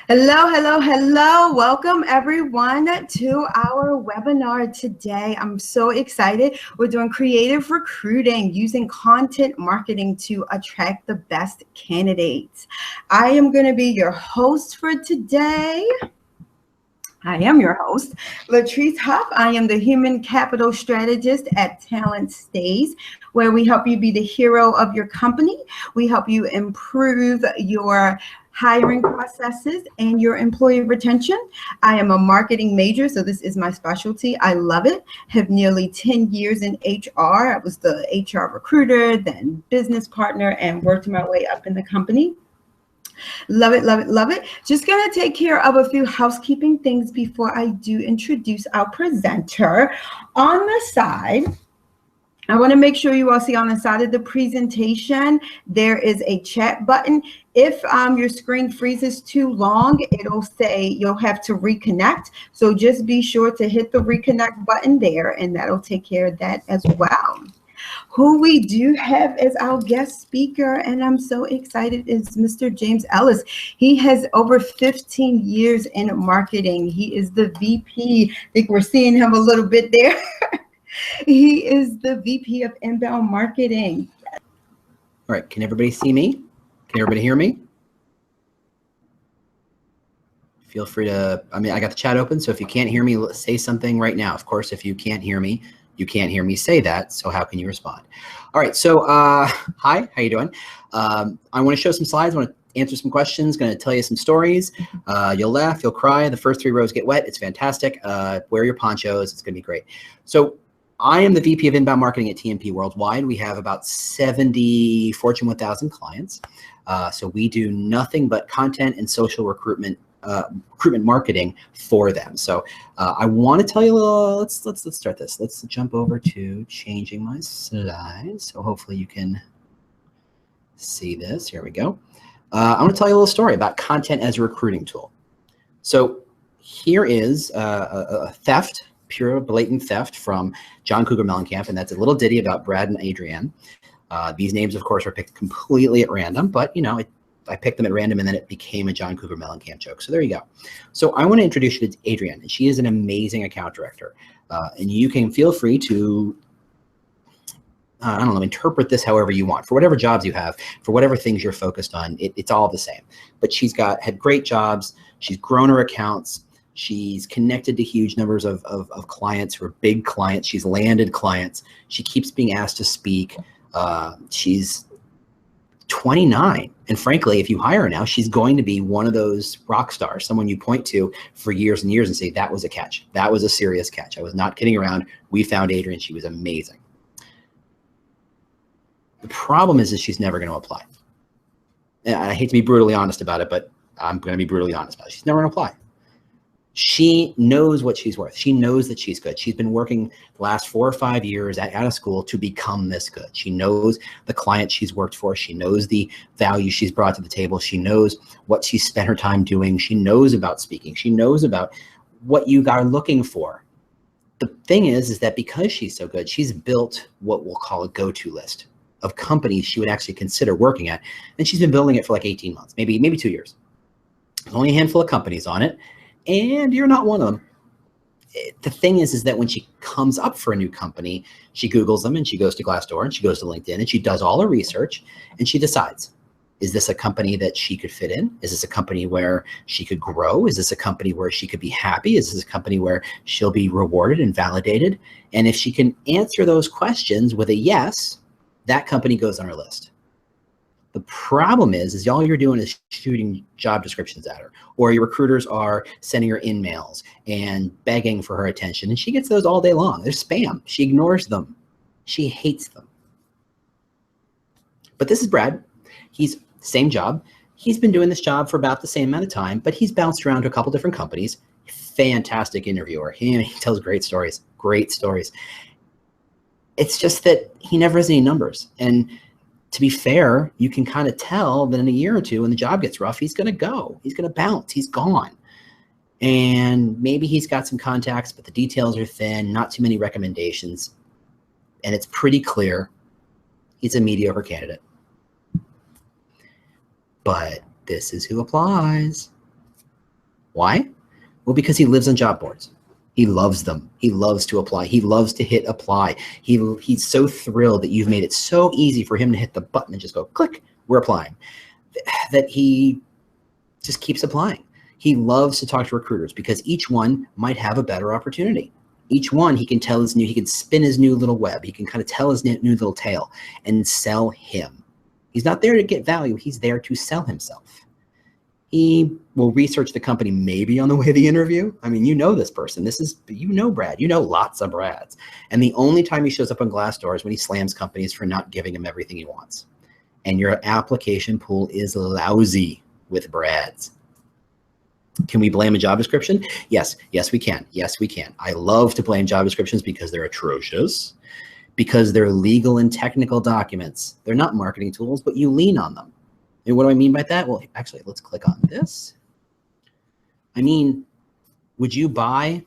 Hello, hello, hello. Welcome everyone to our webinar today. I'm so excited. We're doing creative recruiting using content marketing to attract the best candidates. I am going to be your host for today. I am your host, Latrice Huff. I am the Human Capital Strategist at Talent Stays, where we help you be the hero of your company. We help you improve your hiring processes and your employee retention. I am a marketing major, so this is my specialty. I love it. Have nearly 10 years in HR. I was the HR recruiter, then business partner, and worked my way up in the company. Love it, love it, love it. Just going to take care of a few housekeeping things before I do introduce our presenter. On the side, I want to make sure you all see on the side of the presentation, there is a chat button. If your screen freezes too long, it'll say you'll have to reconnect. So just be sure to hit the reconnect button there, and that'll take care of that as well. Who we do have as our guest speaker, and I'm so excited, is Mr. James Ellis. He has over 15 years in marketing. He is the VP. I think we're seeing him a little bit there. He is the VP of Inbound Marketing. All right, can everybody see me? Can everybody hear me? Feel free to, I got the chat open, so if you can't hear me, say something right now. Of course, if you can't hear me, you can't hear me say that, so how can you respond? All right, so hi, how you doing? I want to show some slides, I want to answer some questions, going to tell you some stories. You'll laugh, you'll cry, the first 3 rows get wet, it's fantastic. Wear your ponchos, it's going to be great. So I am the VP of Inbound Marketing at TMP Worldwide. We have about 70 Fortune 1000 clients. So we do nothing but content and social recruitment marketing for them. So I want to tell you a little, let's start this. Let's jump over to changing my slides. So hopefully you can see this. Here we go. I want to tell you a little story about content as a recruiting tool. So here is a theft, pure blatant theft from John Cougar Mellencamp, and that's a little ditty about Brad and Adrienne. These names, of course, are picked completely at random, but you know, I picked them at random and then it became a John Cougar Mellencamp joke. So there you go. So I want to introduce you to Adrienne, and she is an amazing account director. And you can feel free to, I don't know, interpret this however you want. For whatever jobs you have, for whatever things you're focused on, it's all the same. But she's had great jobs. She's grown her accounts. She's connected to huge numbers of clients who are big clients. She's landed clients. She keeps being asked to speak. She's 29. And frankly, if you hire her now, she's going to be one of those rock stars, someone you point to for years and years and say, that was a catch. That was a serious catch. I was not kidding around. We found Adrienne. She was amazing. The problem is she's never going to apply. And I hate to be brutally honest about it, but I'm going to be brutally honest about it. She's never going to apply. She knows what she's worth. She knows that she's good. She's been working the last 4 or 5 years out of school to become this good. She knows the client she's worked for. She knows the value she's brought to the table. She knows what she's spent her time doing. She knows about speaking. She knows about what you are looking for. The thing is that because she's so good, she's built what we'll call a go-to list of companies she would actually consider working at. And she's been building it for like 18 months, maybe 2 years. There's only a handful of companies on it. And you're not one of them. The thing is that when she comes up for a new company, she Googles them and she goes to Glassdoor and she goes to LinkedIn and she does all her research and she decides, is this a company that she could fit in? Is this a company where she could grow? Is this a company where she could be happy? Is this a company where she'll be rewarded and validated? And if she can answer those questions with a yes, that company goes on her list. The problem is all you're doing is shooting job descriptions at her, or your recruiters are sending her in-mails and begging for her attention, and she gets those all day long. They're spam. She ignores them. She hates them. But this is Brad. He's same job. He's been doing this job for about the same amount of time, but he's bounced around to a couple different companies. Fantastic interviewer. He tells great stories, great stories. It's just that he never has any numbers. And to be fair, you can kind of tell that in a year or two when the job gets rough, he's going to go. He's going to bounce. He's gone. And maybe he's got some contacts, but the details are thin, not too many recommendations. And it's pretty clear he's a mediocre candidate. But this is who applies. Why? Well, because he lives on job boards. He loves them. He loves to apply. He loves to hit apply. He's so thrilled that you've made it so easy for him to hit the button and just go click, we're applying, that he just keeps applying. He loves to talk to recruiters because each one might have a better opportunity. Each one he can tell he can spin his new little web. He can kind of tell his new little tale and sell him. He's not there to get value. He's there to sell himself. He will research the company maybe on the way to the interview. I mean, you know this person. You know Brad. You know lots of Brads. And the only time he shows up on Glassdoor is when he slams companies for not giving him everything he wants. And your application pool is lousy with Brads. Can we blame a job description? Yes, we can. Yes, we can. I love to blame job descriptions because they're atrocious, because they're legal and technical documents. They're not marketing tools, but you lean on them. And what do I mean by that? Well, actually, let's click on this. I mean, would you buy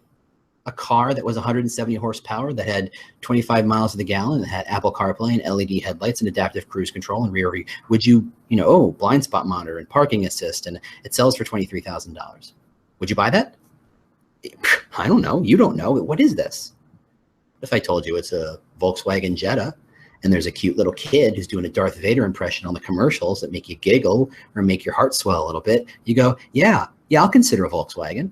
a car that was 170 horsepower that had 25 miles to the gallon, that had Apple CarPlay and LED headlights and adaptive cruise control and rear view? Would you, blind spot monitor and parking assist, and it sells for $23,000? Would you buy that? I don't know. You don't know. What is this? If I told you it's a Volkswagen Jetta, and there's a cute little kid who's doing a Darth Vader impression on the commercials that make you giggle or make your heart swell a little bit, you go, yeah, I'll consider a Volkswagen.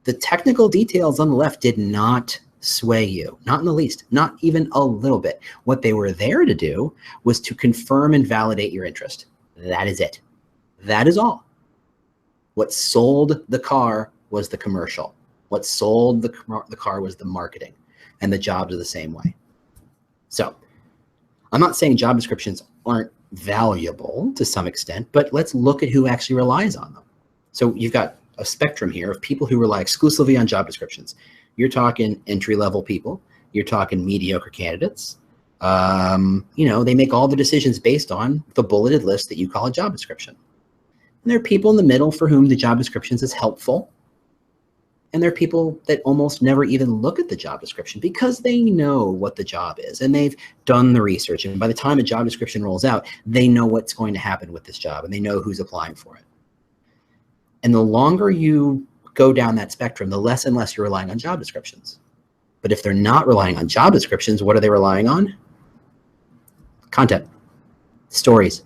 The technical details on the left did not sway you, not in the least, not even a little bit. What they were there to do was to confirm and validate your interest. That is it. That is all. What sold the car was the commercial. What sold the car was the marketing, and the jobs are the same way. So I'm not saying job descriptions aren't valuable to some extent, but let's look at who actually relies on them. So you've got a spectrum here of people who rely exclusively on job descriptions. You're talking entry-level people. You're talking mediocre candidates. They make all the decisions based on the bulleted list that you call a job description. And there are people in the middle for whom the job descriptions is helpful. And there are people that almost never even look at the job description because they know what the job is and they've done the research. And by the time a job description rolls out, they know what's going to happen with this job and they know who's applying for it. And the longer you go down that spectrum, the less and less you're relying on job descriptions. But if they're not relying on job descriptions, what are they relying on? Content, stories,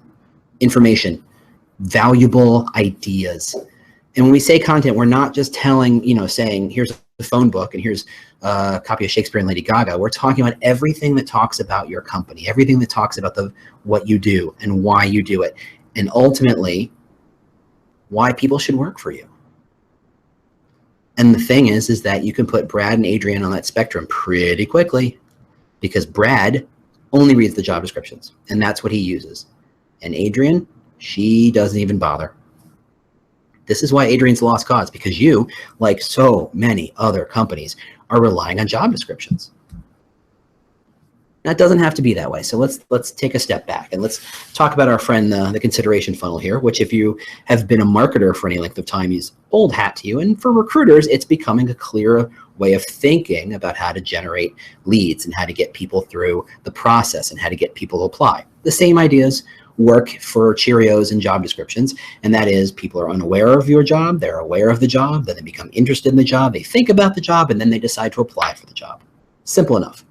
information, valuable ideas. And when we say content, we're not just saying, here's the phone book and here's a copy of Shakespeare and Lady Gaga. We're talking about everything that talks about your company, everything that talks about what you do and why you do it. And ultimately, why people should work for you. And the thing is that you can put Brad and Adrian on that spectrum pretty quickly because Brad only reads the job descriptions and that's what he uses. And Adrian, she doesn't even bother. This is why Adrian's a lost cause, because you, like so many other companies, are relying on job descriptions. That doesn't have to be that way. So let's take a step back and let's talk about our friend, the consideration funnel here, which if you have been a marketer for any length of time is old hat to you. And for recruiters, it's becoming a clearer way of thinking about how to generate leads and how to get people through the process and how to get people to apply. The same ideas work for Cheerios and job descriptions, and that is people are unaware of your job, they're aware of the job, then they become interested in the job, they think about the job, and then they decide to apply for the job. Simple enough.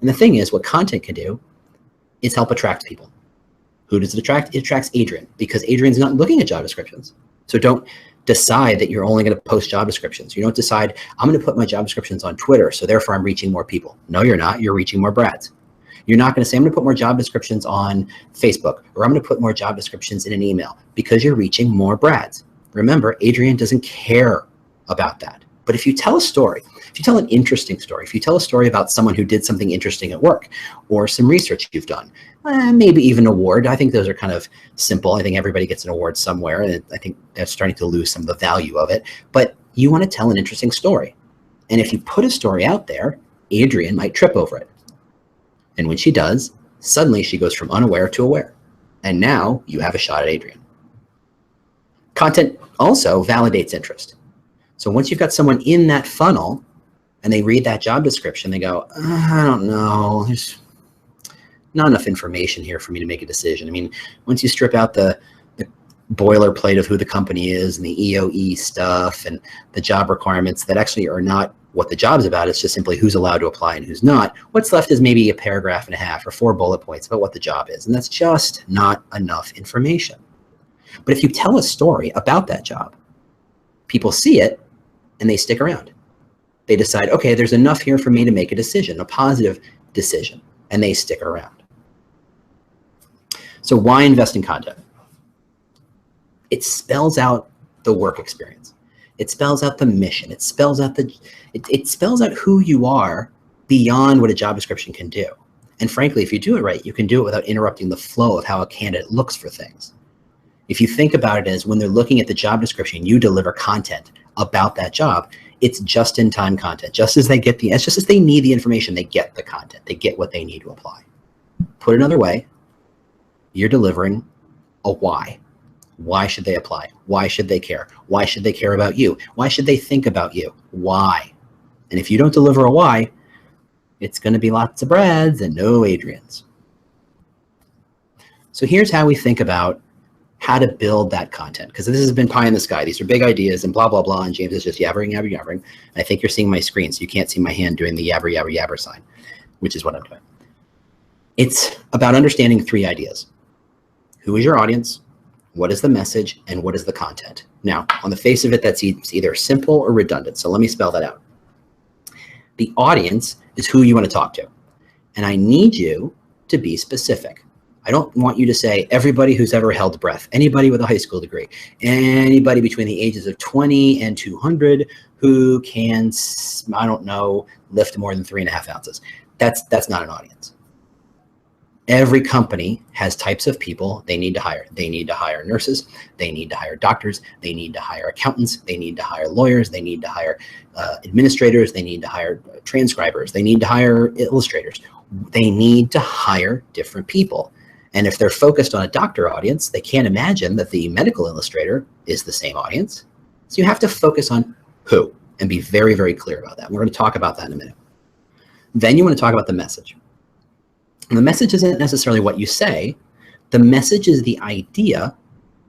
And the thing is, what content can do is help attract people. Who does it attract? It attracts Adrian, because Adrian's not looking at job descriptions. So don't decide that you're only going to post job descriptions. You don't decide, I'm going to put my job descriptions on Twitter, so therefore I'm reaching more people. No, you're not. You're reaching more Brads. You're not going to say, I'm going to put more job descriptions on Facebook, or I'm going to put more job descriptions in an email, because you're reaching more Brads. Remember, Adrian doesn't care about that. But if you tell a story, if you tell an interesting story, if you tell a story about someone who did something interesting at work or some research you've done, maybe even an award, I think those are kind of simple. I think everybody gets an award somewhere, and I think that's starting to lose some of the value of it. But you want to tell an interesting story. And if you put a story out there, Adrian might trip over it. And when she does, suddenly she goes from unaware to aware. And now you have a shot at Adrian. Content also validates interest. So once you've got someone in that funnel and they read that job description, they go, I don't know, there's not enough information here for me to make a decision. I mean, once you strip out the boilerplate of who the company is and the EOE stuff and the job requirements that actually are not what the job's about. It's just simply who's allowed to apply and who's not. What's left is maybe a paragraph and a half or 4 bullet points about what the job is. And that's just not enough information. But if you tell a story about that job, people see it and they stick around. They decide, okay, there's enough here for me to make a decision, a positive decision, and they stick around. So why invest in content? It spells out the work experience. It spells out the mission. It spells out it spells out who you are beyond what a job description can do. And frankly, if you do it right, you can do it without interrupting the flow of how a candidate looks for things. If you think about it as when they're looking at the job description, you deliver content about that job. It's just-in-time content. Just as they need the information, they get the content. They get what they need to apply. Put another way, you're delivering a why. Why should they apply? Why should they care? Why should they care about you? Why should they think about you? Why? And if you don't deliver a why, it's going to be lots of Brads and no Adrians. So here's how we think about how to build that content, because this has been pie in the sky. These are big ideas and blah, blah, blah. And James is just yabbering. And I think you're seeing my screen, so you can't see my hand doing the yabber sign, which is what I'm doing. It's about understanding 3 ideas. Who is your audience? What is the message? And what is the content? Now, on the face of it, that's either simple or redundant. So let me spell that out. The audience is who you want to talk to. And I need you to be specific. I don't want you to say everybody who's ever held breath, anybody with a high school degree, anybody between the ages of 20 and 200 who can, I don't know, lift more than 3.5 ounces. That's not an audience. Every company has types of people they need to hire. They need to hire nurses. They need to hire doctors. They need to hire accountants. They need to hire lawyers. They need to hire administrators. They need to hire transcribers. They need to hire illustrators. They need to hire different people. And if they're focused on a doctor audience, they can't imagine that the medical illustrator is the same audience. So you have to focus on who and be very, very clear about that. We're going to talk about that in a minute. Then you want to talk about the message. And the message isn't necessarily what you say. The message is the idea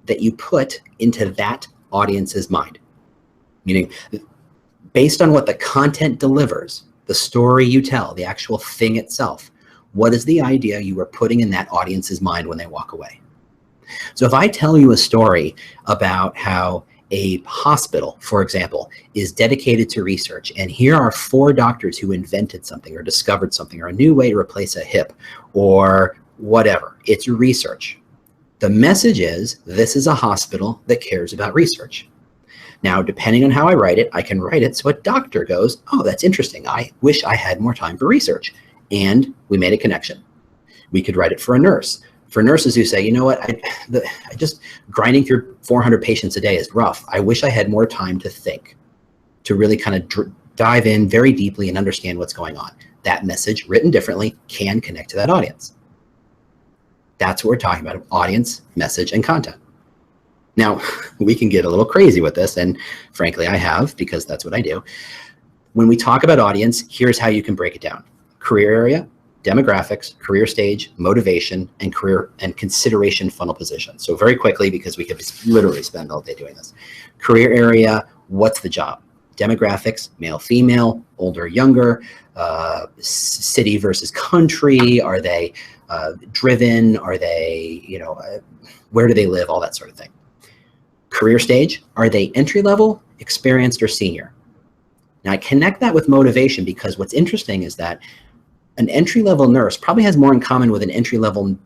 that you put into that audience's mind. Meaning, based on what the content delivers, the story you tell, the actual thing itself, what is the idea you are putting in that audience's mind when they walk away? So if I tell you a story about how a hospital, for example, is dedicated to research, and here are 4 doctors who invented something or discovered something or a new way to replace a hip or whatever, it's research. The message is, this is a hospital that cares about research. Now, depending on how I write it, I can write it so a doctor goes, oh, that's interesting. I wish I had more time for research. And we made a connection. We could write it for a nurse. For nurses who say, you know what, I just grinding through 400 patients a day is rough. I wish I had more time to think, to really kind of dive in very deeply and understand what's going on. That message, written differently, can connect to that audience. That's what we're talking about, audience, message, and content. Now, we can get a little crazy with this, and frankly, I have, because that's what I do. When we talk about audience, here's how you can break it down. Career area, demographics, career stage, motivation, and career and consideration funnel position. So very quickly, because we could literally spend all day doing this. Career area, what's the job? Demographics, male, female, older, younger, city versus country. Are they driven? Are they, where do they live? All that sort of thing. Career stage, are they entry level, experienced, or senior? Now I connect that with motivation because what's interesting is that an entry-level nurse probably has more in common with an entry-level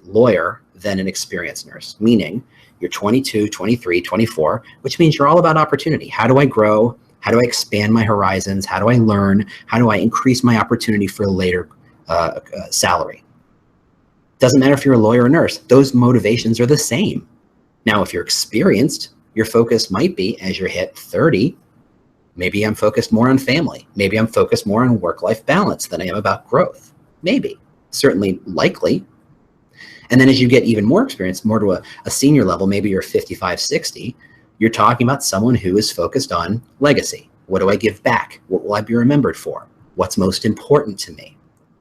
lawyer than an experienced nurse, meaning you're 22, 23, 24, which means you're all about opportunity. How do I grow? How do I expand my horizons? How do I learn? How do I increase my opportunity for a later salary? Doesn't matter if you're a lawyer or nurse, those motivations are the same. Now, if you're experienced, your focus might be as you hit 30, maybe I'm focused more on family. Maybe I'm focused more on work-life balance than I am about growth. Maybe, certainly likely. And then as you get even more experience, more to a senior level, maybe you're 55, 60, you're talking about someone who is focused on legacy. What do I give back? What will I be remembered for? What's most important to me?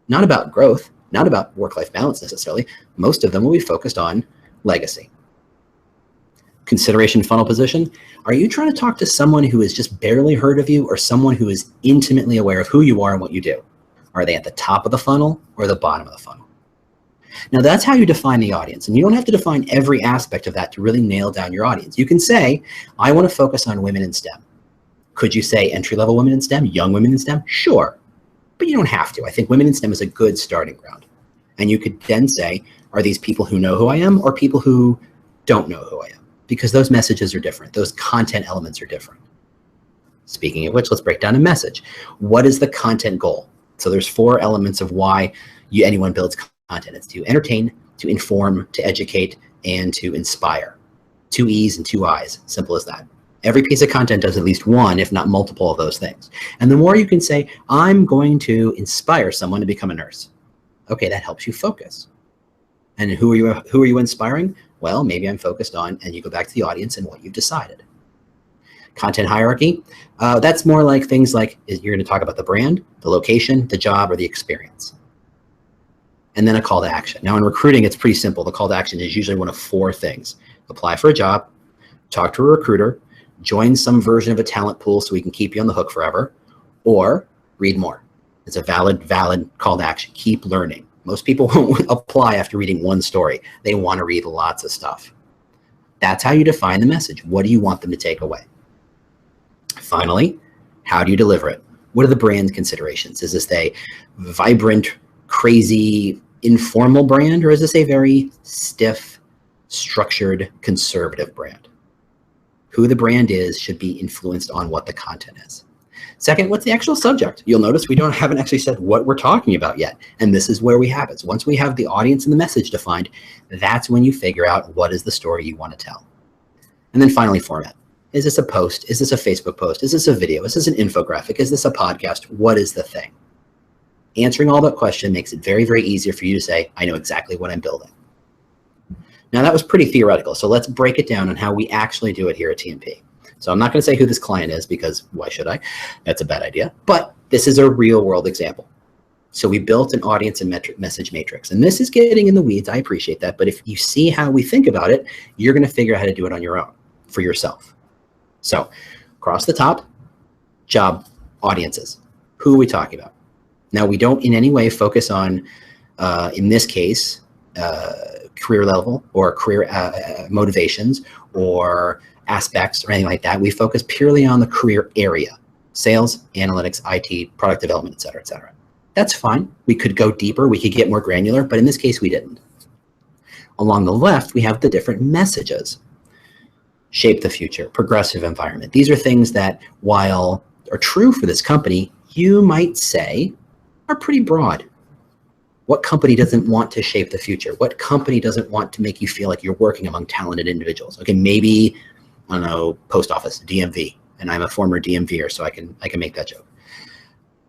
Not about growth, not about work-life balance necessarily. Most of them will be focused on legacy. Consideration funnel position. Are you trying to talk to someone who has just barely heard of you or someone who is intimately aware of who you are and what you do? Are they at the top of the funnel or the bottom of the funnel? Now that's how you define the audience. And you don't have to define every aspect of that to really nail down your audience. You can say, I want to focus on women in STEM. Could you say entry-level women in STEM, young women in STEM? Sure, but you don't have to. I think women in STEM is a good starting ground. And you could then say, are these people who know who I am or people who don't know who I am? Because those messages are different. Those content elements are different. Speaking of which, let's break down a message. What is the content goal? So there's 4 elements of why anyone builds content. It's to entertain, to inform, to educate, and to inspire. 2 E's and 2 I's, simple as that. Every piece of content does at least one, if not multiple of those things. And the more you can say, I'm going to inspire someone to become a nurse. Okay, that helps you focus. And who are you inspiring? Well, maybe I'm focused on, and you go back to the audience and what you've decided. Content hierarchy, that's more like things like you're going to talk about the brand, the location, the job, or the experience. And then a call to action. Now in recruiting, it's pretty simple. The call to action is usually one of 4 things. Apply for a job, talk to a recruiter, join some version of a talent pool so we can keep you on the hook forever, or read more. It's a valid call to action. Keep learning. Most people won't apply after reading 1 story. They want to read lots of stuff. That's how you define the message. What do you want them to take away? Finally, how do you deliver it? What are the brand considerations? Is this a vibrant, crazy, informal brand, or is this a very stiff, structured, conservative brand? Who the brand is should be influenced on what the content is. Second, what's the actual subject? You'll notice we haven't actually said what we're talking about yet. And this is where we have it. So once we have the audience and the message defined, that's when you figure out what is the story you want to tell. And then finally, format. Is this a post? Is this a Facebook post? Is this a video? Is this an infographic? Is this a podcast? What is the thing? Answering all that question makes it very, very easier for you to say, I know exactly what I'm building. Now that was pretty theoretical. So let's break it down on how we actually do it here at TMP. So I'm not going to say who this client is because why should I? That's a bad idea. But this is a real world example. So we built an audience and message matrix. And this is getting in the weeds. I appreciate that. But if you see how we think about it, you're going to figure out how to do it on your own for yourself. So across the top, job audiences. Who are we talking about? Now, we don't in any way focus on, in this case, career level or career motivations or aspects or anything like that. We focus purely on the career area: sales, analytics, IT, product development, et cetera, et cetera. That's fine. We could go deeper. We could get more granular, but in this case, we didn't. Along the left, we have the different messages. Shape the future, progressive environment. These are things that, while are true for this company, you might say are pretty broad. What company doesn't want to shape the future? What company doesn't want to make you feel like you're working among talented individuals? Okay, maybe, I don't know, post office, DMV, and I'm a former DMVer, so I can make that joke.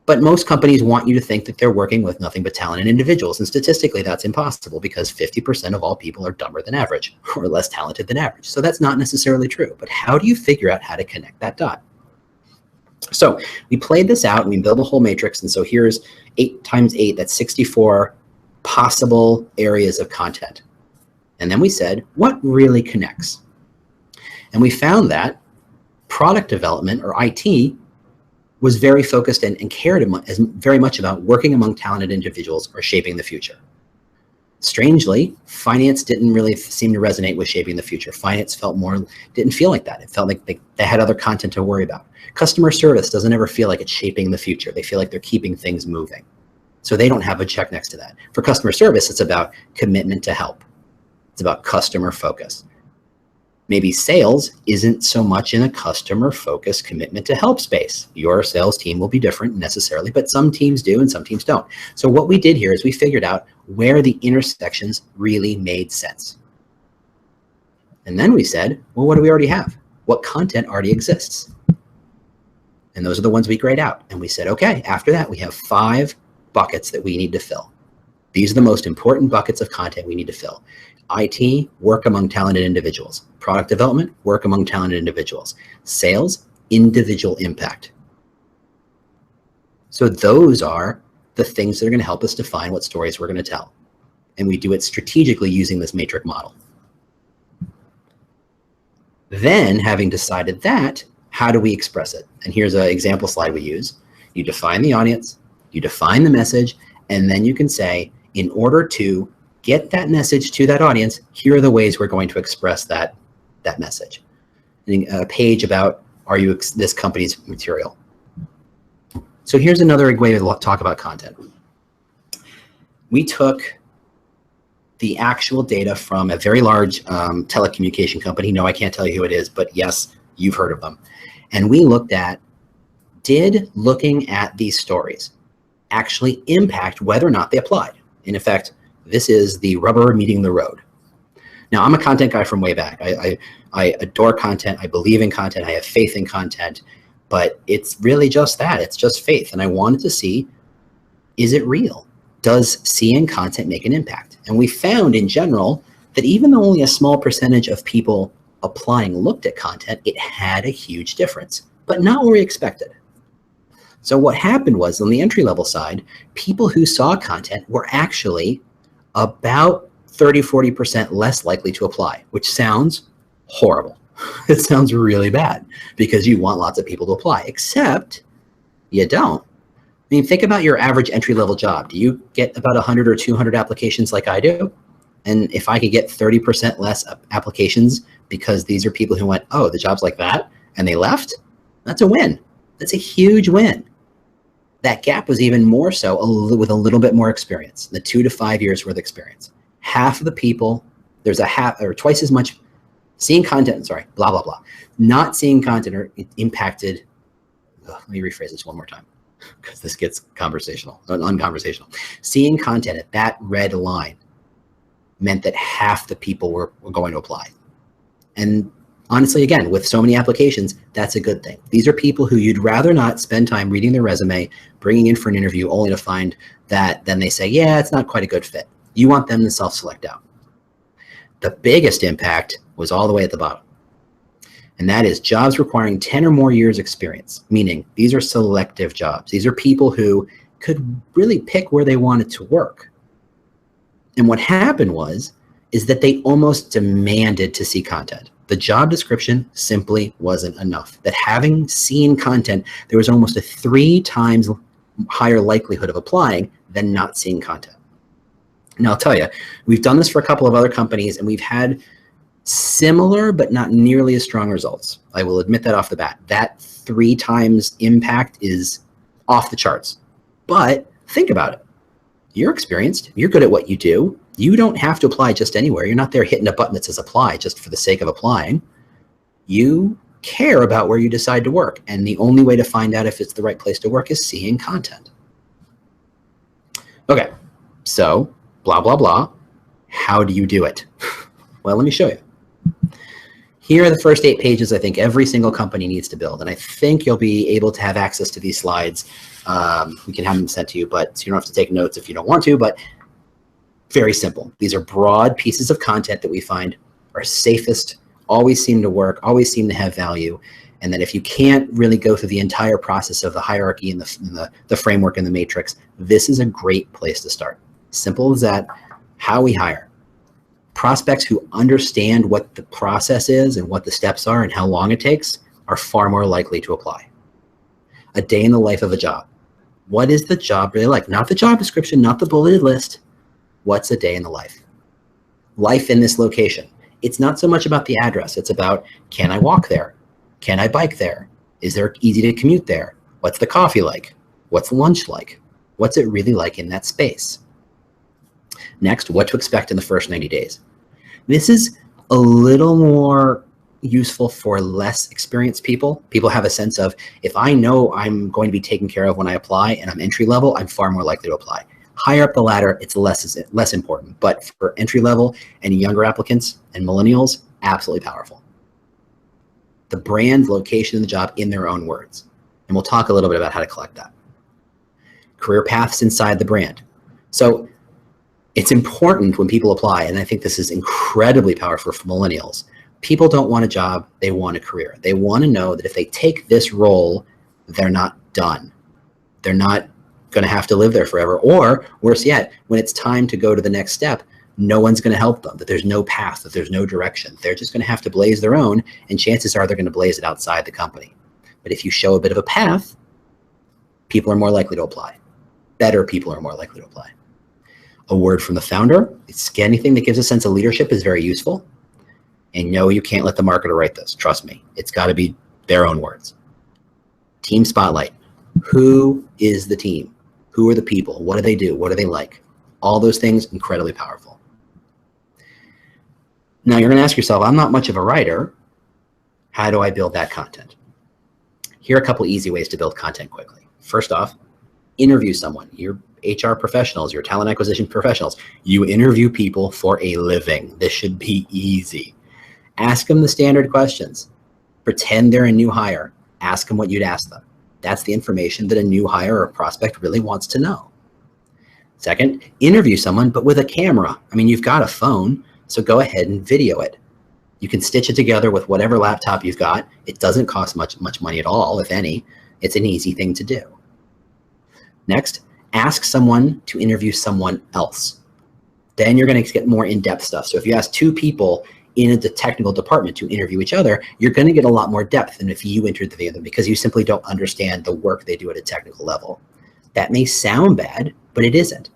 But most companies want you to think that they're working with nothing but talented individuals, and statistically that's impossible because 50% of all people are dumber than average or less talented than average. So that's not necessarily true, but how do you figure out how to connect that dot? So we played this out and we built a whole matrix, and so here's 8 times 8, that's 64 possible areas of content. And then we said, what really connects? And we found that product development, or IT, was very focused and cared very much about working among talented individuals or shaping the future. Strangely, finance didn't really seem to resonate with shaping the future. Finance didn't feel like that. It felt like they had other content to worry about. Customer service doesn't ever feel like it's shaping the future. They feel like they're keeping things moving. So they don't have a check next to that. For customer service, it's about commitment to help. It's about customer focus. Maybe sales isn't so much in a customer focused commitment to help space. Your sales team will be different necessarily, but some teams do and some teams don't. So what we did here is we figured out where the intersections really made sense. And then we said, well, what do we already have? What content already exists? And those are the ones we grayed out. And we said, okay, after that, we have 5 buckets that we need to fill. These are the most important buckets of content we need to fill. IT, work among talented individuals. Product development, work among talented individuals. Sales, individual impact. So those are the things that are going to help us define what stories we're going to tell. And we do it strategically using this matrix model. Then, having decided that, how do we express it? And here's an example slide we use. You define the audience, you define the message, and then you can say, in order to get that message to that audience, here are the ways we're going to express that message. A page about, are you this company's material? So here's another way to talk about content. We took the actual data from a very large telecommunication company. No, I can't tell you who it is, but yes, you've heard of them. And we looked at, did looking at these stories actually impact whether or not they applied? In effect, this is the rubber meeting the road. Now, I'm a content guy from way back. I adore content. I believe in content. I have faith in content. But it's really just that. It's just faith. And I wanted to see, is it real? Does seeing content make an impact? And we found in general that even though only a small percentage of people applying looked at content, it had a huge difference, but not what we expected. So what happened was, on the entry-level side, people who saw content were actually about 30–40% less likely to apply, which sounds horrible. It sounds really bad because you want lots of people to apply, except you don't. I mean, think about your average entry-level job. Do you get about 100 or 200 applications like I do? And if I could get 30% less applications because these are people who went, oh, the job's like that, and they left, that's a win. That's a huge win. That gap was even more so with a little bit more experience, the 2 to 5 years worth of experience. Half of the people, there's a half or twice as much seeing content, blah, blah, blah. Not seeing content or impacted, let me rephrase this one more time, because this gets conversational, unconversational. Seeing content at that red line meant that half the people were going to apply. And honestly, again, with so many applications, that's a good thing. These are people who you'd rather not spend time reading their resume, bringing in for an interview, only to find that then they say, yeah, it's not quite a good fit. You want them to self-select out. The biggest impact was all the way at the bottom. And that is jobs requiring 10 or more years experience, meaning these are selective jobs. These are people who could really pick where they wanted to work. And what happened is that they almost demanded to see content. The job description simply wasn't enough. That having seen content, there was almost a 3 times higher likelihood of applying than not seeing content. Now, I'll tell you, we've done this for a couple of other companies, and we've had similar but not nearly as strong results. I will admit that off the bat. That 3 times impact is off the charts. But think about it. You're experienced. You're good at what you do. You don't have to apply just anywhere. You're not there hitting a button that says apply just for the sake of applying. You care about where you decide to work. And the only way to find out if it's the right place to work is seeing content. Okay, so blah, blah, blah. How do you do it? Well, let me show you. Here are the first 8 pages I think every single company needs to build. And I think you'll be able to have access to these slides. We can have them sent to you, but you don't have to take notes if you don't want to, but very simple. These are broad pieces of content that we find are safest, always seem to work, always seem to have value. And then if you can't really go through the entire process of the hierarchy and the framework and the matrix, this is a great place to start. Simple as that. How we hire. Prospects who understand what the process is and what the steps are and how long it takes are far more likely to apply. A day in the life of a job. What is the job really like? Not the job description, not the bulleted list. What's a day in the life? Life in this location. It's not so much about the address. It's about, can I walk there? Can I bike there? Is there easy to commute there? What's the coffee like? What's lunch like? What's it really like in that space? Next, what to expect in the first 90 days. This is a little more useful for less experienced people. People have a sense of, if I know I'm going to be taken care of when I apply and I'm entry level, I'm far more likely to apply. Higher up the ladder, it's less important. But for entry level and younger applicants and millennials, absolutely powerful. The brand, location, and the job in their own words. And we'll talk a little bit about how to collect that. Career paths inside the brand. So it's important when people apply, and I think this is incredibly powerful for millennials. People don't want a job, they want a career. They want to know that if they take this role, they're not done. They're not going to have to live there forever. Or worse yet, when it's time to go to the next step, no one's going to help them, that there's no path, that there's no direction. They're just going to have to blaze their own, and chances are they're going to blaze it outside the company. But if you show a bit of a path, people are more likely to apply. Better people are more likely to apply. A word from the founder. It's anything that gives a sense of leadership is very useful. And no, you can't let the marketer write this. Trust me. It's got to be their own words. Team spotlight. Who is the team? Who are the people? What do they do? What do they like? All those things, incredibly powerful. Now you're going to ask yourself, I'm not much of a writer. How do I build that content? Here are a couple easy ways to build content quickly. First off, interview someone. Your HR professionals, your talent acquisition professionals. You interview people for a living. This should be easy. Ask them the standard questions. Pretend they're a new hire. Ask them what you'd ask them. That's the information that a new hire or prospect really wants to know. Second, interview someone, but with a camera. I mean, you've got a phone, so go ahead and video it. You can stitch it together with whatever laptop you've got. It doesn't cost much money at all, if any. It's an easy thing to do. Next, ask someone to interview someone else. Then you're going to get more in-depth stuff. So if you ask two people in the technical department to interview each other, you're going to get a lot more depth than if you interview them, because you simply don't understand the work they do at a technical level. That may sound bad, but it isn't.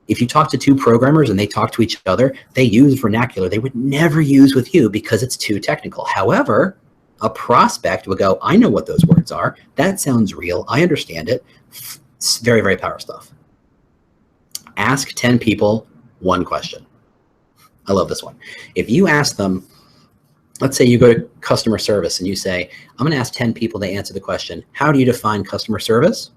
If you talk to two programmers and they talk to each other, they use vernacular they would never use with you because it's too technical. However, a prospect would go, I know what those words are. That sounds real. I understand it. It's very, very powerful stuff. Ask 10 people one question. I love this one. If you ask them, let's say you go to customer service and you say, I'm going to ask 10 people to answer the question, how do you define customer service?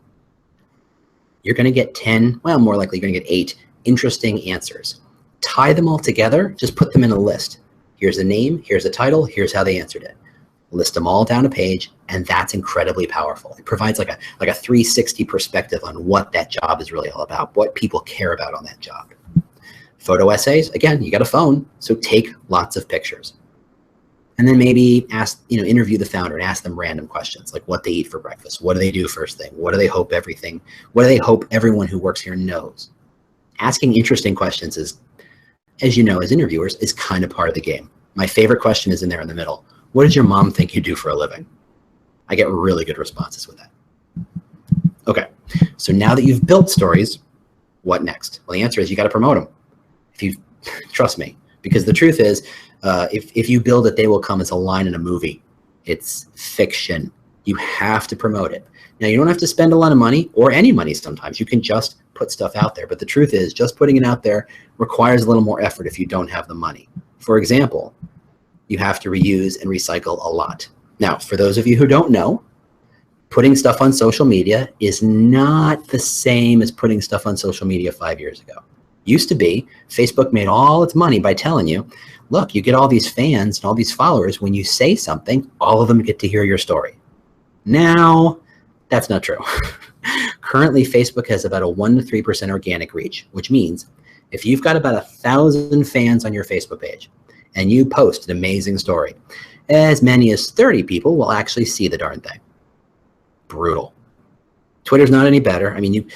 You're going to get 10, well, more likely you're going to get 8 interesting answers. Tie them all together, just put them in a list. Here's the name, here's the title, here's how they answered it. List them all down a page, and that's incredibly powerful. It provides like a 360 perspective on what that job is really all about, what people care about on that job. Photo essays, again, you got a phone, so take lots of pictures. And then maybe interview the founder and ask them random questions, like what they eat for breakfast, what do they do first thing, what do they hope everyone who works here knows. Asking interesting questions is, as you know, as interviewers, is kind of part of the game. My favorite question is in there in the middle. What does your mom think you do for a living? I get really good responses with that. Okay, so now that you've built stories, what next? Well, the answer is you got to promote them. If you trust me, because the truth is, if you build it, they will come as a line in a movie. It's fiction. You have to promote it. Now, you don't have to spend a lot of money or any money sometimes. You can just put stuff out there. But the truth is, just putting it out there requires a little more effort if you don't have the money. For example, you have to reuse and recycle a lot. Now, for those of you who don't know, putting stuff on social media is not the same as putting stuff on social media 5 years ago. Used to be, Facebook made all its money by telling you, look, you get all these fans and all these followers. When you say something, all of them get to hear your story. Now, that's not true. Currently, Facebook has about a 1 to 3% organic reach, which means if you've got about 1,000 fans on your Facebook page and you post an amazing story, as many as 30 people will actually see the darn thing. Brutal. Twitter's not any better. I mean,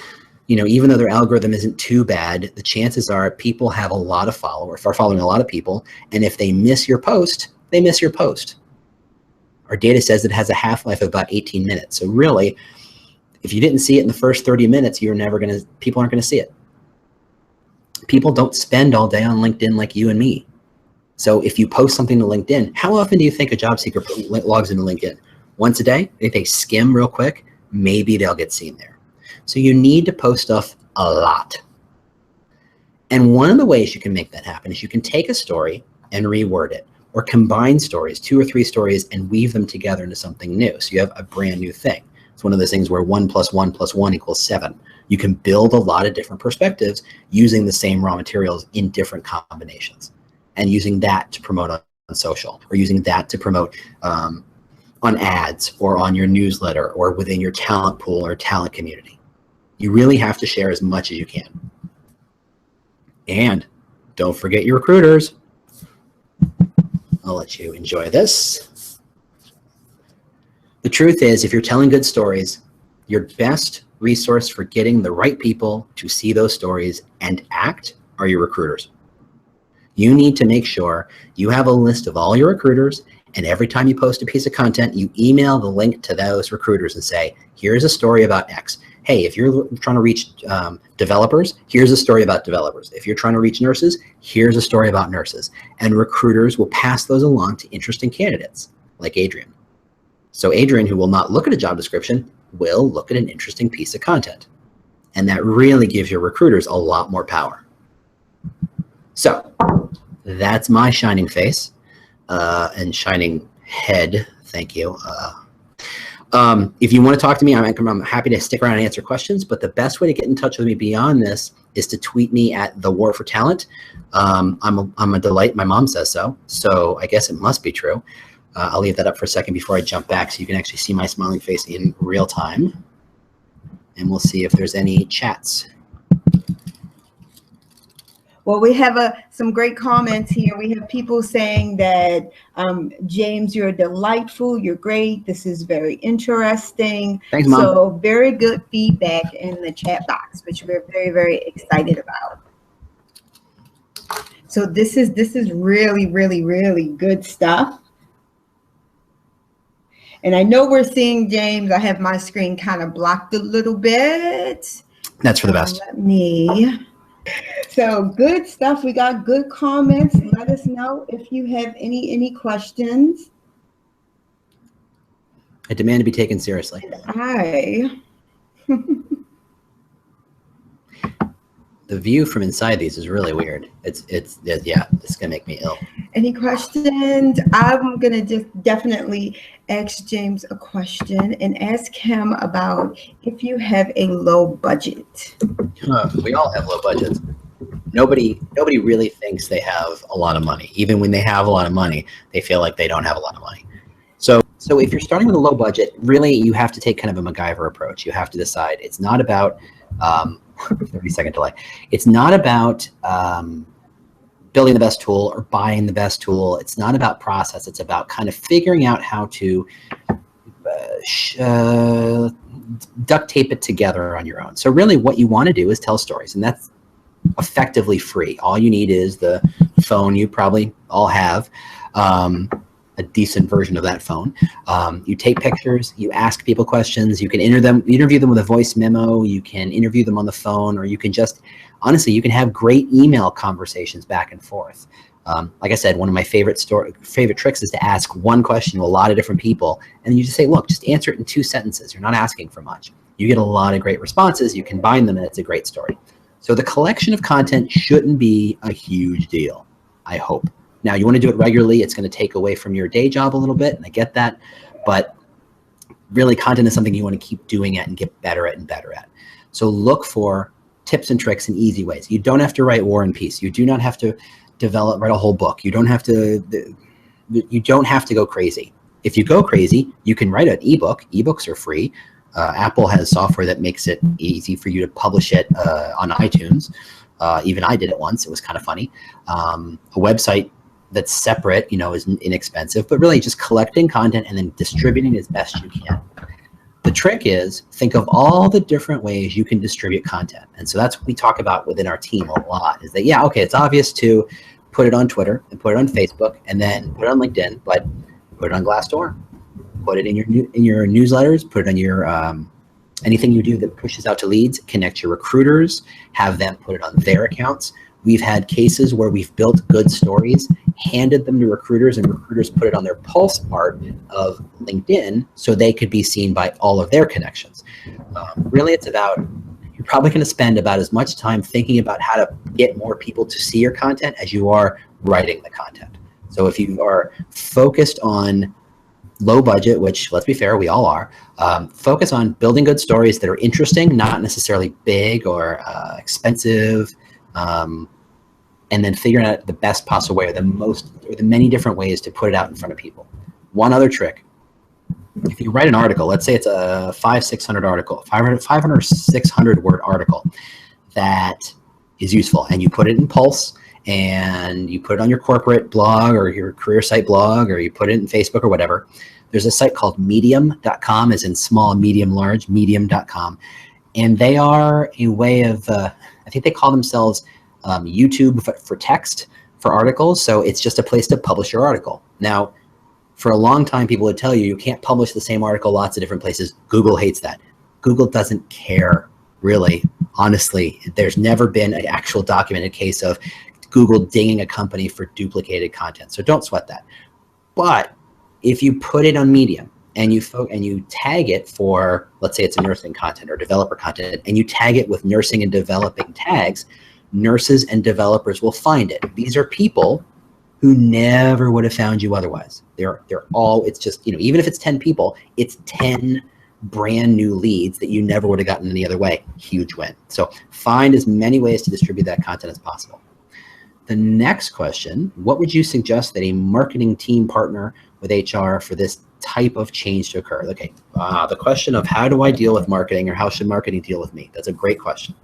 even though their algorithm isn't too bad, the chances are people have a lot of followers, are following a lot of people, and if they miss your post, they miss your post. Our data says it has a half-life of about 18 minutes. So really, if you didn't see it in the first 30 minutes, people aren't gonna see it. People don't spend all day on LinkedIn like you and me. So if you post something to LinkedIn, how often do you think a job seeker logs into LinkedIn? Once a day? If they skim real quick, maybe they'll get seen there. So you need to post stuff a lot. And one of the ways you can make that happen is you can take a story and reword it, or combine stories, 2 or 3 stories, and weave them together into something new. So you have a brand new thing. It's one of those things where 1 + 1 + 1 = 7. You can build a lot of different perspectives using the same raw materials in different combinations, and using that to promote on social, or using that to promote on ads, or on your newsletter, or within your talent pool or talent community. You really have to share as much as you can. And don't forget your recruiters. I'll let you enjoy this. The truth is, if you're telling good stories, your best resource for getting the right people to see those stories and act are your recruiters. You need to make sure you have a list of all your recruiters, and every time you post a piece of content, you email the link to those recruiters and say, here's a story about X. Hey, if you're trying to reach developers, here's a story about developers. If you're trying to reach nurses, here's a story about nurses. And recruiters will pass those along to interesting candidates like Adrian. So Adrian, who will not look at a job description, will look at an interesting piece of content. And that really gives your recruiters a lot more power. So that's my shining face and shining head. Thank you. If you want to talk to me, I'm happy to stick around and answer questions, but the best way to get in touch with me beyond this is to tweet me at The War for Talent. I'm a delight. My mom says so. So I guess it must be true. I'll leave that up for a second before I jump back so you can actually see my smiling face in real time. And we'll see if there's any chats. Well, we have some great comments here. We have people saying that, James, you're delightful. You're great. This is very interesting. Thanks, Mom. So very good feedback in the chat box, which we're very, very excited about. So this is really, really, really good stuff. And I know we're seeing James. I have my screen kind of blocked a little bit. That's for the best. Let me. So good stuff. We got good comments. Let us know if you have any questions. I demand to be taken seriously. The view from inside these is really weird. Yeah, it's gonna make me ill. Any questions? I'm gonna just definitely ask James a question and ask him about if you have a low budget. We all have low budgets. Nobody really thinks they have a lot of money. Even when they have a lot of money, they feel like they don't have a lot of money. So if you're starting with a low budget, really you have to take kind of a MacGyver approach. You have to decide. It's not about 30-second delay. It's not about building the best tool or buying the best tool. It's not about process. It's about kind of figuring out how to duct tape it together on your own. So really what you want to do is tell stories, and that's effectively free. All you need is the phone you probably all have, a decent version of that phone. You take pictures, you ask people questions, you can interview them with a voice memo, you can interview them on the phone, or you can just, honestly, you can have great email conversations back and forth. Like I said, one of my favorite tricks is to ask one question to a lot of different people, and you just say, look, just answer it in 2 sentences. You're not asking for much. You get a lot of great responses, you combine them, and it's a great story. So the collection of content shouldn't be a huge deal, I hope. Now, you want to do it regularly. It's going to take away from your day job a little bit, and I get that. But really, content is something you want to keep doing it and get better at and better at. So look for tips and tricks and easy ways. You don't have to write War and Peace. You do not have to write a whole book. You don't have to go crazy. If you go crazy, you can write an ebook. Ebooks are free. Apple has software that makes it easy for you to publish it on iTunes. Even I did it once. It was kind of funny. A website that's separate, is inexpensive, but really just collecting content and then distributing as best you can. The trick is think of all the different ways you can distribute content. And so that's what we talk about within our team a lot, is that, yeah, okay, it's obvious to put it on Twitter and put it on Facebook and then put it on LinkedIn, but put it on Glassdoor, put it in your newsletters, put it on your anything you do that pushes out to leads, connect your recruiters, have them put it on their accounts. We've had cases where we've built good stories, handed them to recruiters, and recruiters put it on their Pulse part of LinkedIn so they could be seen by all of their connections. Really, it's about, you're probably going to spend about as much time thinking about how to get more people to see your content as you are writing the content. So if you are focused on low budget, which, let's be fair, we all are, focus on building good stories that are interesting, not necessarily big or expensive, and then figuring out the best possible way, or the many different ways to put it out in front of people. One other trick: if you write an article, let's say it's a 500-600 article, 500 or 600 word article that is useful, and you put it in Pulse, and you put it on your corporate blog or your career site blog, or you put it in Facebook or whatever. There's a site called medium.com, as in small, medium, large, medium.com. And they are a way of, I think they call themselves YouTube for text, for articles. So it's just a place to publish your article. Now, for a long time, people would tell you, you can't publish the same article lots of different places. Google hates that. Google doesn't care, really. Honestly, there's never been an actual documented case of Google dinging a company for duplicated content. So don't sweat that. But if you put it on Medium and you tag it for, let's say it's a nursing content or developer content, and you tag it with nursing and developing tags, nurses and developers will find it. These are people who never would have found you otherwise. They're all, it's just, even if it's 10 people, it's 10 brand new leads that you never would have gotten any other way. Huge win. So find as many ways to distribute that content as possible. The next question, what would you suggest that a marketing team partner with HR for this type of change to occur? Okay, the question of how do I deal with marketing, or how should marketing deal with me? That's a great question.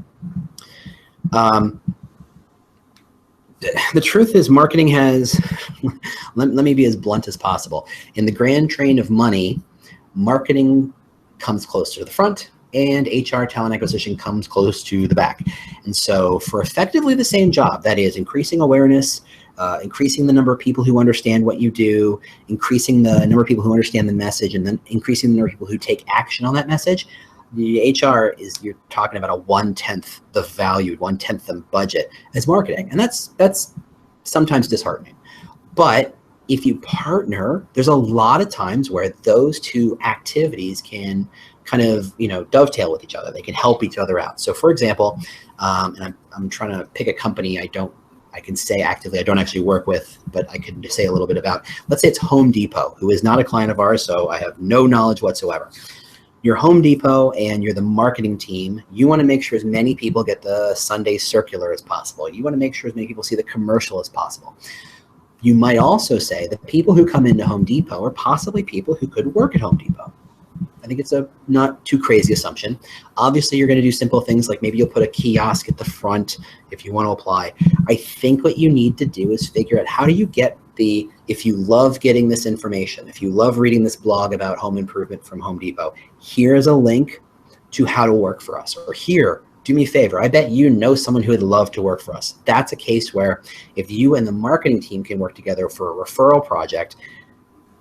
The truth is, marketing has, let me be as blunt as possible. In the grand train of money, marketing comes closer to the front and HR talent acquisition comes close to the back. And so for effectively the same job, that is increasing awareness, increasing the number of people who understand what you do, increasing the number of people who understand the message, and then increasing the number of people who take action on that message, the HR is, you're talking about a 1/10 the value, 1/10 the budget as marketing. And that's sometimes disheartening. But if you partner, there's a lot of times where those two activities can kind of, dovetail with each other. They can help each other out. So for example, and I'm trying to pick a company I can say actively I don't actually work with, but I can say a little bit about. Let's say it's Home Depot, who is not a client of ours, so I have no knowledge whatsoever. You're Home Depot and you're the marketing team. You want to make sure as many people get the Sunday circular as possible. You want to make sure as many people see the commercial as possible. You might also say that people who come into Home Depot are possibly people who could work at Home Depot. I think it's a not too crazy assumption. Obviously, you're going to do simple things like maybe you'll put a kiosk at the front if you want to apply. I think what you need to do is figure out how do you get if you love getting this information, if you love reading this blog about home improvement from Home Depot, here's a link to how to work for us. Or here, do me a favor. I bet you know someone who would love to work for us. That's a case where if you and the marketing team can work together for a referral project,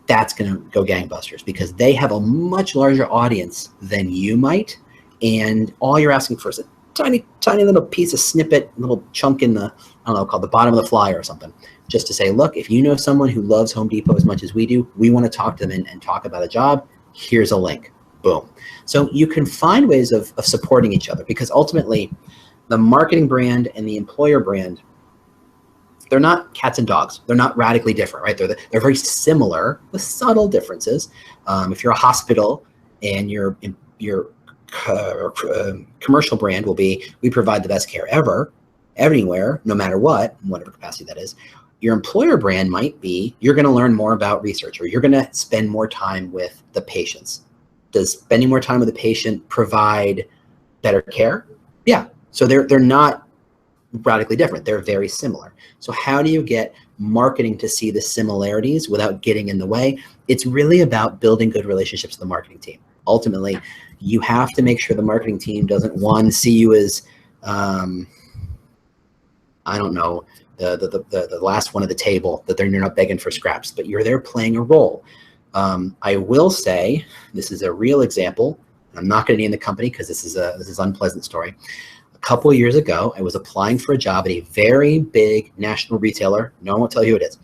that's going to go gangbusters because they have a much larger audience than you might. And all you're asking for is a tiny, tiny little piece of snippet, little chunk in the, I don't know, called the bottom of the flyer or something, just to say, look, if you know someone who loves Home Depot as much as we do, we want to talk to them and talk about a job. Here's a link. Boom. So you can find ways of supporting each other because ultimately the marketing brand and the employer brand, they're not cats and dogs. They're not radically different, right? They're very similar with subtle differences. If you're a hospital and your commercial brand will be, we provide the best care ever, anywhere, no matter what, in whatever capacity that is. Your employer brand might be, you're going to learn more about research, or you're going to spend more time with the patients. Does spending more time with the patient provide better care? Yeah. So they're not radically different. They're very similar. So how do you get marketing to see the similarities without getting in the way? It's really about building good relationships with the marketing team. Ultimately, you have to make sure the marketing team doesn't, one, see you as, I don't know, the last one at the table, that you're not begging for scraps, but you're there playing a role. I will say, this is a real example. I'm not going to name the company because this is an unpleasant story. A couple of years ago, I was applying for a job at a very big national retailer. No one will tell you who it is.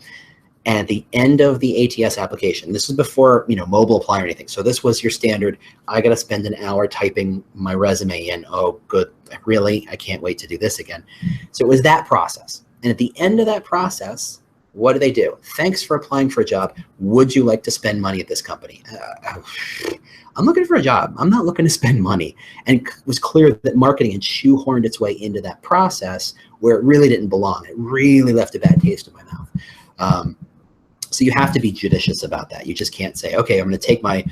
And at the end of the ATS application, this was before mobile apply or anything. So this was your standard. I got to spend an hour typing my resume in. Oh, good. Really? I can't wait to do this again. So it was that process. And at the end of that process, what do they do? Thanks for applying for a job. Would you like to spend money at this company? I'm looking for a job. I'm not looking to spend money. And it was clear that marketing had shoehorned its way into that process where it really didn't belong. It really left a bad taste in my mouth. So you have to be judicious about that. You just can't say, okay, I'm going to take my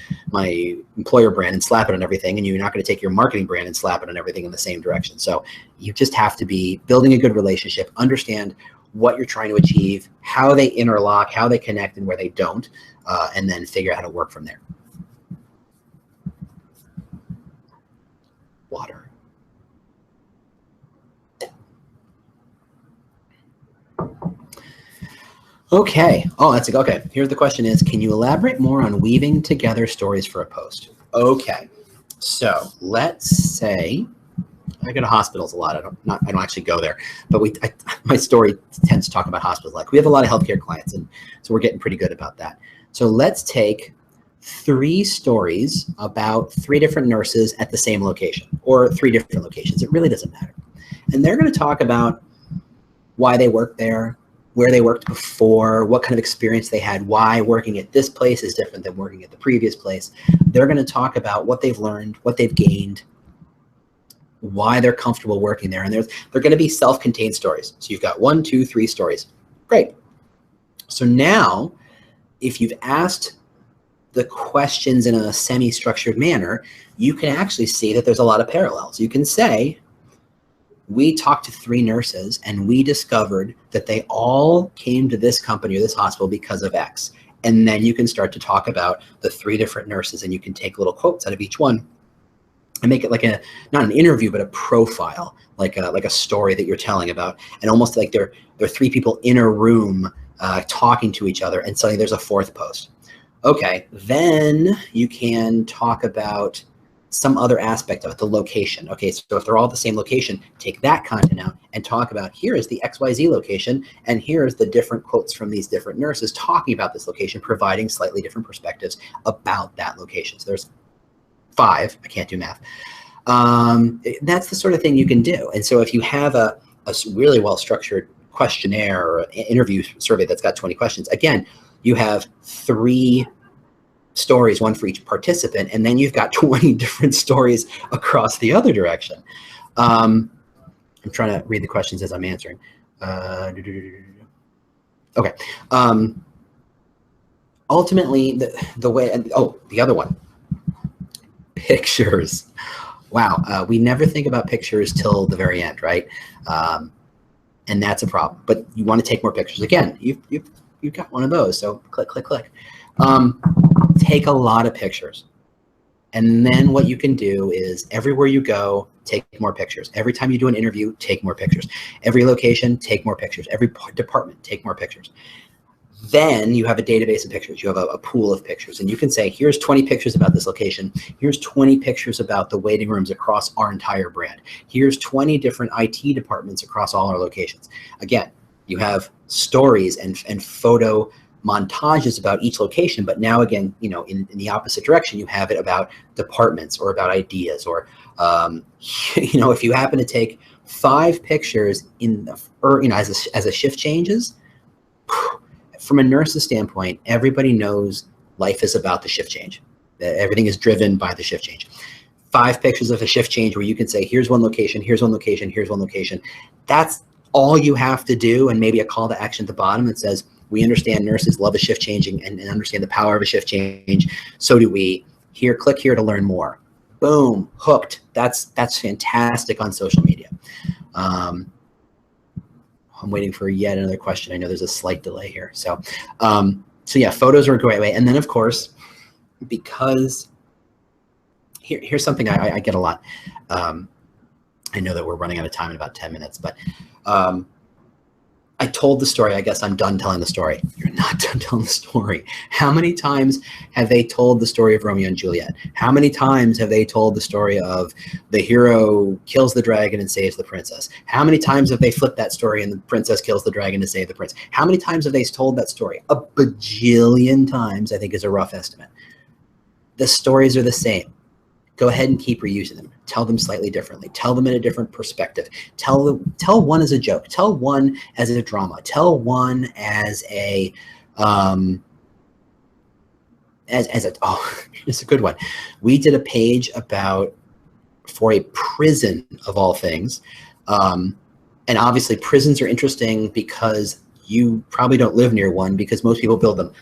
employer brand and slap it on everything, and you're not going to take your marketing brand and slap it on everything in the same direction. So you just have to be building a good relationship, understand what you're trying to achieve, how they interlock, how they connect, and where they don't, and then figure out how to work from there. Water. Okay. Oh, that's okay. Here's the question is, can you elaborate more on weaving together stories for a post? Okay. So let's say I go to hospitals a lot. I don't actually go there, but my story tends to talk about hospitals. Like we have a lot of healthcare clients, and so we're getting pretty good about that. So let's take 3 stories about 3 different nurses at the same location or 3 different locations. It really doesn't matter. And they're going to talk about why they work there, where they worked before, what kind of experience they had, why working at this place is different than working at the previous place. They're going to talk about what they've learned, what they've gained, why they're comfortable working there. And they're going to be self-contained stories. So you've got 1, 2, 3 stories. Great. So now, if you've asked the questions in a semi-structured manner, you can actually see that there's a lot of parallels. You can say, we talked to 3 nurses and we discovered that they all came to this company or this hospital because of X. And then you can start to talk about the 3 different nurses, and you can take little quotes out of each one and make it like not an interview, but a profile, like a story that you're telling about. And almost like they're 3 people in a room talking to each other, and suddenly there's a 4th post. Okay, then you can talk about some other aspect of it, the location. Okay, so if they're all the same location, take that content out and talk about, here is the XYZ location, and here's the different quotes from these different nurses talking about this location, providing slightly different perspectives about that location. So there's 5, I can't do math. That's the sort of thing you can do. And so if you have a really well-structured questionnaire or interview survey that's got 20 questions, again, you have 3 stories, 1 for each participant, and then you've got 20 different stories across the other direction. I'm trying to read the questions as I'm answering. Okay. Ultimately, the way, the other one, pictures. Wow, we never think about pictures till the very end, right? And that's a problem. But you want to take more pictures. Again, you've got one of those, so click, click, click. Take a lot of pictures. And then what you can do is everywhere you go, take more pictures. Every time you do an interview, take more pictures. Every location, take more pictures. Every department, take more pictures. Then you have a database of pictures. You have a pool of pictures, and you can say, here's 20 pictures about this location. Here's 20 pictures about the waiting rooms across our entire brand. Here's 20 different IT departments across all our locations. Again, you have stories and photo montages about each location, but now again, in the opposite direction, you have it about departments or about ideas, or if you happen to take 5 pictures as a shift changes. From a nurse's standpoint, everybody knows life is about the shift change. Everything is driven by the shift change. 5 pictures of a shift change where you can say, here's one location, here's one location, here's one location. That's all you have to do, and maybe a call to action at the bottom that says, we understand nurses love a shift changing and understand the power of a shift change. So do we. Here, click here to learn more. Boom, hooked. That's fantastic on social media. I'm waiting for yet another question. I know there's a slight delay here. So yeah, photos are a great way. And then of course, because here's something I get a lot. I know that we're running out of time in about 10 minutes, but I told the story. I guess I'm done telling the story. You're not done telling the story. How many times have they told the story of Romeo and Juliet? How many times have they told the story of the hero kills the dragon and saves the princess? How many times have they flipped that story and the princess kills the dragon to save the prince? How many times have they told that story? A bajillion times, I think, is a rough estimate. The stories are the same. Go ahead and keep reusing them. Tell them slightly differently. Tell them in a different perspective. Tell one as a joke. Tell one as a drama. Tell one as a it's a good one. We did a page for a prison of all things, and obviously prisons are interesting because you probably don't live near one, because most people build them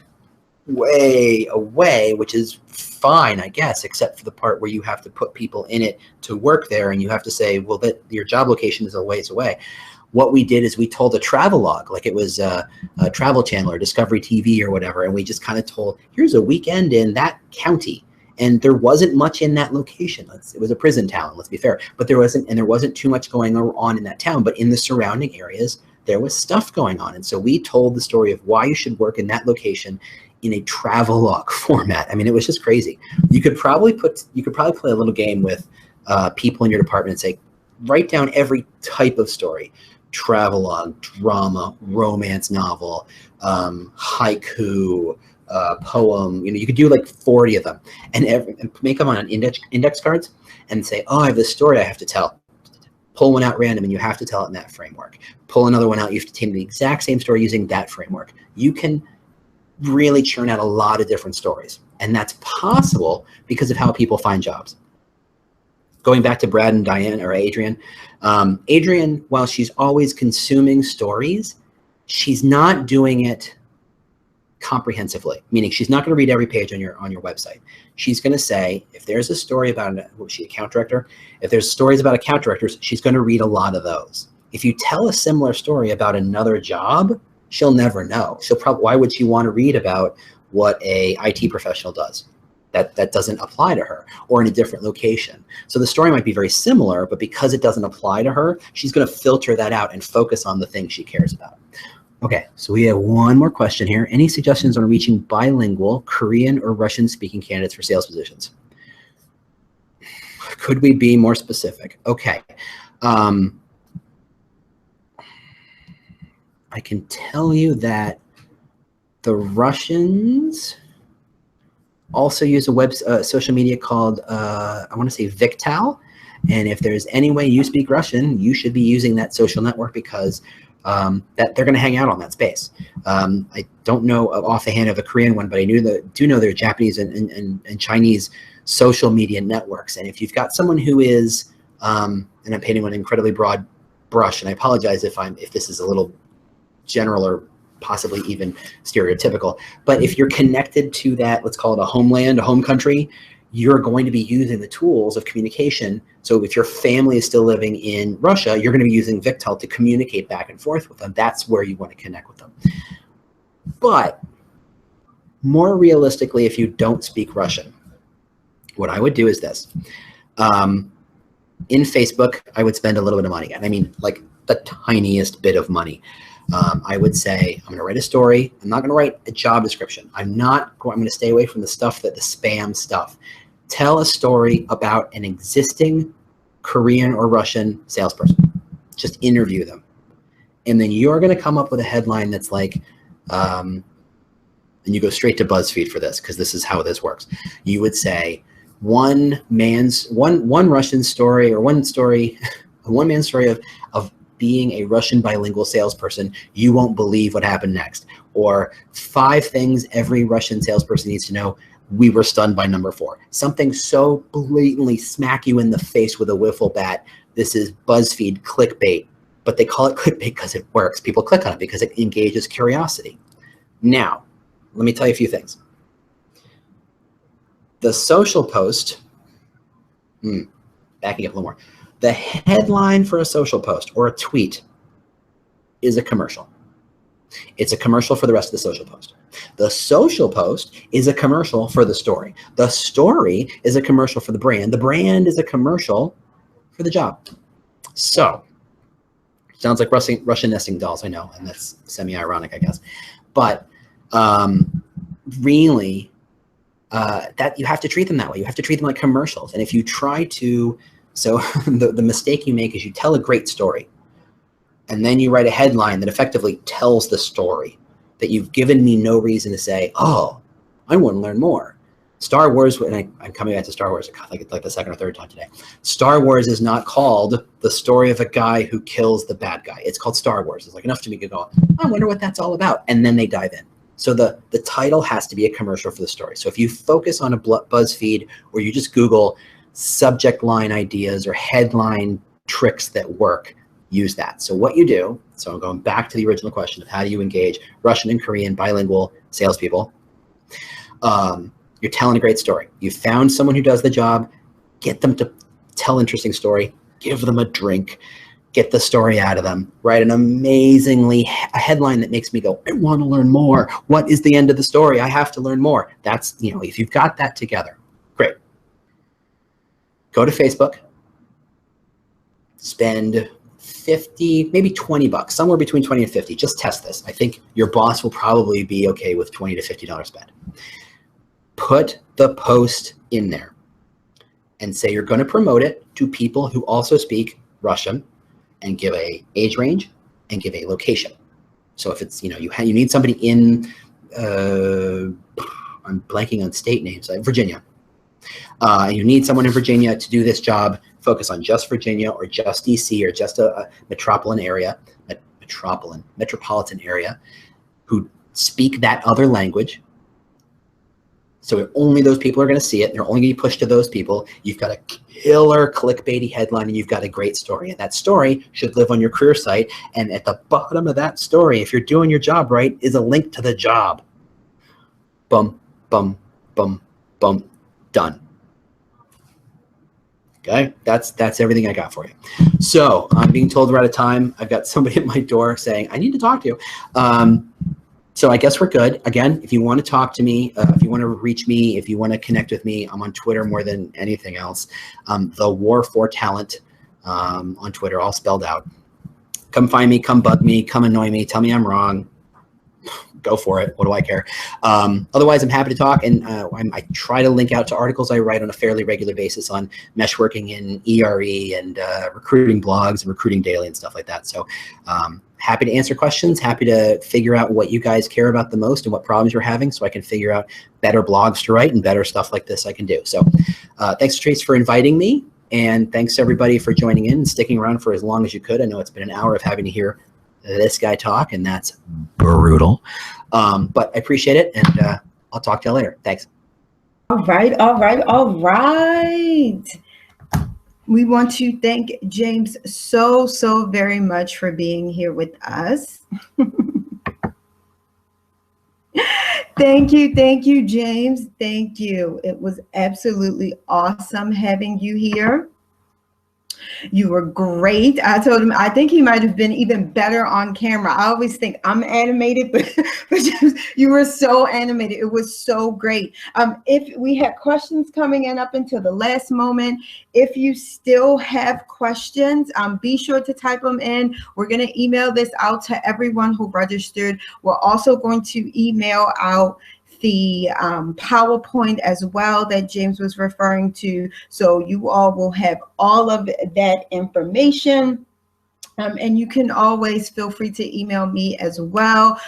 way away, which is fine, I guess, except for the part where you have to put people in it to work there, and you have to say, well, that your job location is a ways away. What we did is we told a travel log, like it was a Travel Channel or Discovery TV or whatever, and we just kind of told, here's a weekend in that county, and there wasn't much in that location. It was a prison town, let's be fair, but there wasn't too much going on in that town, but in the surrounding areas, there was stuff going on. And so we told the story of why you should work in that location in a travel log format. I mean, it was just crazy. You could probably play a little game with people in your department and say, write down every type of story: travelogue, drama, romance novel, haiku, poem. You could do like 40 of them and make them on index cards and say, oh, I have this story I have to tell. Pull one out random and you have to tell it in that framework. Pull another one out, you have to tell the exact same story using that framework. You can really churn out a lot of different stories. And that's possible because of how people find jobs. Going back to Brad and Diane, or Adrian, Adrian, while she's always consuming stories, she's not doing it comprehensively, meaning she's not going to read every page on your website. She's going to say, if there's a story about was she account director? If there's stories about account directors, she's going to read a lot of those. If you tell a similar story about another job, she'll never know. Why would she want to read about what a IT professional does? That doesn't apply to her, or in a different location. So the story might be very similar, but because it doesn't apply to her, she's going to filter that out and focus on the thing she cares about. Okay, so we have one more question here. Any suggestions on reaching bilingual Korean or Russian speaking candidates for sales positions? Could we be more specific? Okay. I can tell you that the Russians also use a social media called, I want to say Victal. And if there's any way you speak Russian, you should be using that social network because that they're going to hang out on that space. I don't know off the hand of a Korean one, but I do know there are Japanese and Chinese social media networks. And if you've got someone who is, and I'm painting an incredibly broad brush, and I apologize if this is a little general or possibly even stereotypical, but if you're connected to that, let's call it a homeland, a home country, you're going to be using the tools of communication. So if your family is still living in Russia, you're going to be using Victal to communicate back and forth with them. That's where you want to connect with them. But more realistically, if you don't speak Russian, what I would do is this. In Facebook, I would spend a little bit of money. And I mean, like the tiniest bit of money. I would say, I'm going to write a story. I'm not going to write a job description. I'm going to stay away from the spam stuff. Tell a story about an existing Korean or Russian salesperson. Just interview them. And then you're going to come up with a headline that's like, and you go straight to BuzzFeed for this, because this is how this works. You would say one Russian story, or one man's story of being a Russian bilingual salesperson, you won't believe what happened next. Or 5 things every Russian salesperson needs to know. We were stunned by number 4. Something so blatantly smack you in the face with a wiffle bat. This is BuzzFeed clickbait, but they call it clickbait because it works. People click on it because it engages curiosity. Now, let me tell you a few things. The social post, backing up a little more. The headline for a social post or a tweet is a commercial. It's a commercial for the rest of the social post. The social post is a commercial for the story. The story is a commercial for the brand. The brand is a commercial for the job. So, sounds like Russian nesting dolls, I know, and that's semi-ironic, I guess. But really, that you have to treat them that way. You have to treat them like commercials. And if you try to, so the mistake you make is you tell a great story, and then you write a headline that effectively tells the story that you've given me no reason to say, oh, I want to learn more. Star Wars, and I'm coming back to Star Wars like the second or third time today. Star Wars is not called the story of a guy who kills the bad guy. It's called Star Wars. It's like enough to make you go, I wonder what that's all about. And then they dive in. So the title has to be a commercial for the story. So if you focus on a BuzzFeed, or you just Google subject line ideas or headline tricks that work, use that. So what you do, so I'm going back to the original question of how do you engage Russian and Korean bilingual salespeople. You're telling a great story. You found someone who does the job, get them to tell an interesting story, give them a drink, get the story out of them, write an a headline that makes me go, I want to learn more. What is the end of the story? I have to learn more. That's, if you've got that together, great. Go to Facebook, spend 50, maybe 20 bucks, somewhere between 20 and 50. Just test this. I think your boss will probably be okay with $20 to $50 spend. Put the post in there and say you're going to promote it to people who also speak Russian, and give a age range and give a location. So if it's, you need somebody in, I'm blanking on state names, Virginia. You need someone in Virginia to do this job, focus on just Virginia or just DC or just a metropolitan area who speak that other language. So only those people are going to see it. They're only going to be pushed to those people. You've got a killer clickbaity headline and you've got a great story. And that story should live on your career site. And at the bottom of that story, if you're doing your job right, is a link to the job. Boom, boom, boom, boom, done. Okay, that's everything I got for you. So I'm being told we're out of time. I've got somebody at my door saying, I need to talk to you. So I guess we're good. Again, if you want to talk to me, if you want to reach me, if you want to connect with me, I'm on Twitter more than anything else. The War for Talent on Twitter, all spelled out. Come find me, come bug me, come annoy me, tell me I'm wrong. Go for it. What do I care? Otherwise, I'm happy to talk. And I try to link out to articles I write on a fairly regular basis on meshworking and ERE and recruiting blogs and recruiting daily and stuff like that. So happy to answer questions, happy to figure out what you guys care about the most and what problems you're having so I can figure out better blogs to write and better stuff like this I can do. So thanks, Trace, for inviting me. And thanks, everybody, for joining in and sticking around for as long as you could. I know it's been an hour of having to hear this guy talk, and that's brutal. But I appreciate it, and I'll talk to you later. Thanks. All right. We want to thank James so very much for being here with us. Thank you, James. Thank you. It was absolutely awesome having you here. You were great. I told him, I think he might have been even better on camera. I always think I'm animated, but you were so animated. It was so great. If we had questions coming in up until the last moment, if you still have questions, be sure to type them in. We're going to email this out to everyone who registered. We're also going to email out the PowerPoint as well that James was referring to. So you all will have all of that information. And you can always feel free to email me as well.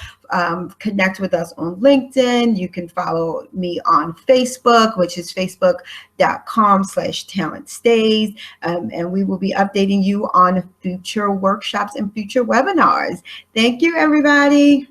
Connect with us on LinkedIn. You can follow me on Facebook, which is facebook.com/talentstays. And we will be updating you on future workshops and future webinars. Thank you, everybody.